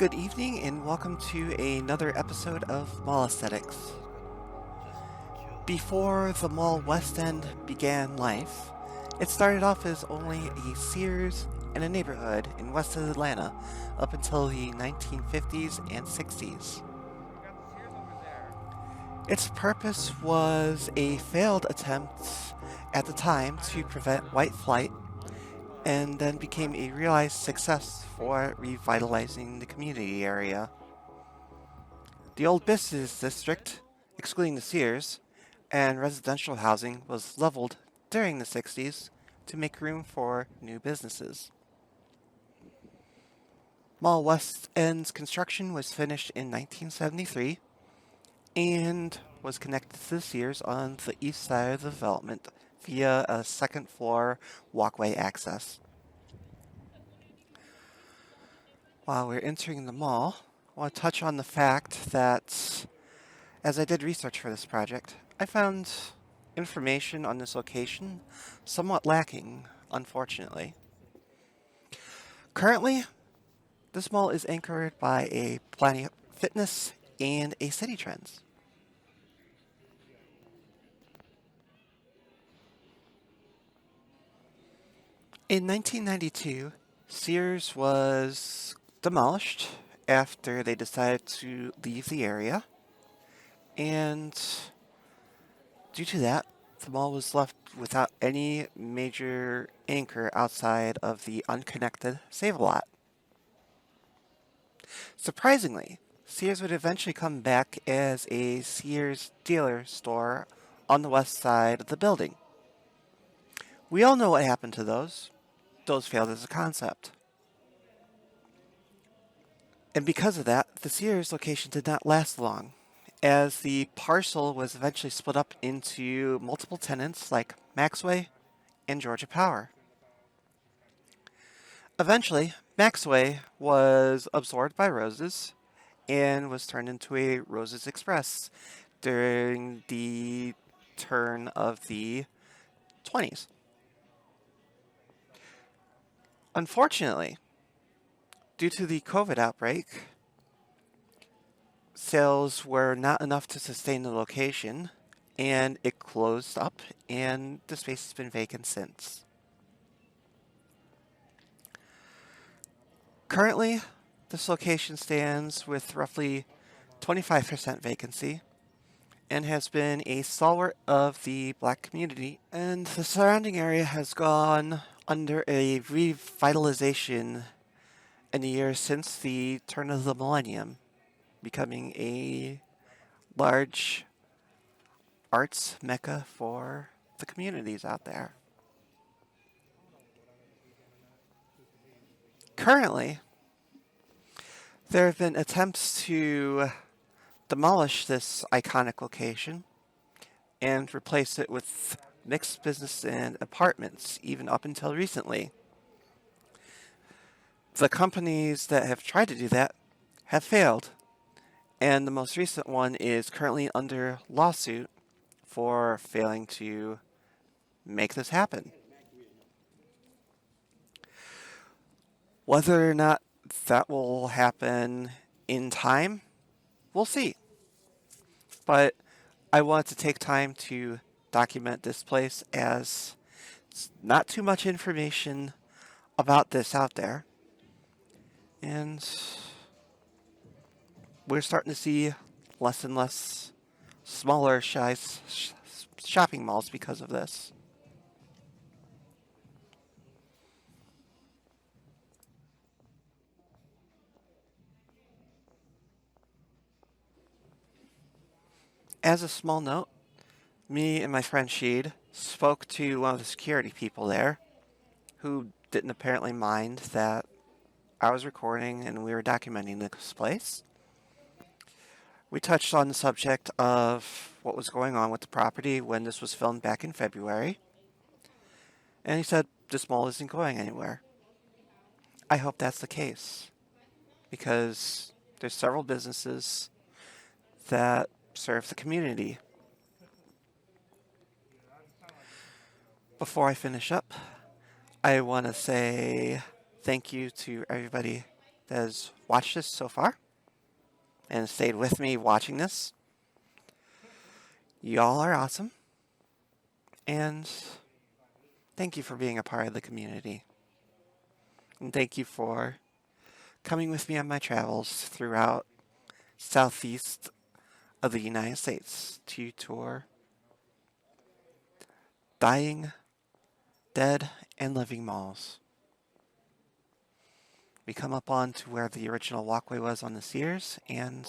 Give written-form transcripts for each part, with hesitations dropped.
Good evening and welcome to another episode of Mall Aesthetics. Before the Mall West End began life, it started off as only a Sears and a neighborhood in west of Atlanta up until the 1950s and 60s. Its purpose was a failed attempt at the time to prevent white flight and then became a realized success for revitalizing the community area. The old business district, excluding the Sears, and residential housing was leveled during the 60s to make room for new businesses. Mall West End's construction was finished in 1973 and was connected to the Sears on the east side of the development via a second floor walkway access. While we're entering the mall, I want to touch on the fact that as I did research for this project, I found information on this location somewhat lacking, unfortunately. Currently, this mall is anchored by a Planet Fitness and a City Trends. In 1992, Sears was demolished after they decided to leave the area, and due to that, the mall was left without any major anchor outside of the unconnected Save-A-Lot. Surprisingly, Sears would eventually come back as a Sears dealer store on the west side of the building. We all know what happened to those. Those failed as a concept. And because of that, the Sears location did not last long, as the parcel was eventually split up into multiple tenants like Maxway and Georgia Power. Eventually, Maxway was absorbed by Roses and was turned into a Roses Express during the turn of the 20s. Unfortunately, due to the COVID outbreak, sales were not enough to sustain the location, and it closed up, and the space has been vacant since. Currently, this location stands with roughly 25% vacancy and has been a stalwart of the Black community, and the surrounding area has gone under a revitalization in the years since the turn of the millennium, becoming a large arts mecca for the communities out there. Currently, there have been attempts to demolish this iconic location and replace it with mixed business and apartments, even up until recently. The companies that have tried to do that have failed, and the most recent one is currently under lawsuit for failing to make this happen. Whether or not that will happen in time, we'll see. But I wanted to take time to document this place, as not too much information about this out there. And we're starting to see less and less smaller shopping malls because of this. As a small note, me and my friend Sheed spoke to one of the security people there, who didn't apparently mind that I was recording and we were documenting this place. We touched on the subject of what was going on with the property when this was filmed back in February, and he said this mall isn't going anywhere. I hope that's the case, because there's several businesses that serve the community. Before I finish up, I want to say thank you to everybody that has watched this so far and stayed with me watching this. Y'all are awesome. And thank you for being a part of the community. And thank you for coming with me on my travels throughout southeast of the United States to tour dying, dead, and living malls. We come up on to where the original walkway was on the Sears, and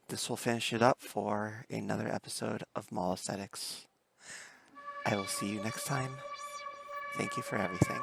this will finish it up for another episode of Mall Aesthetics. I will see you next time. Thank you for everything.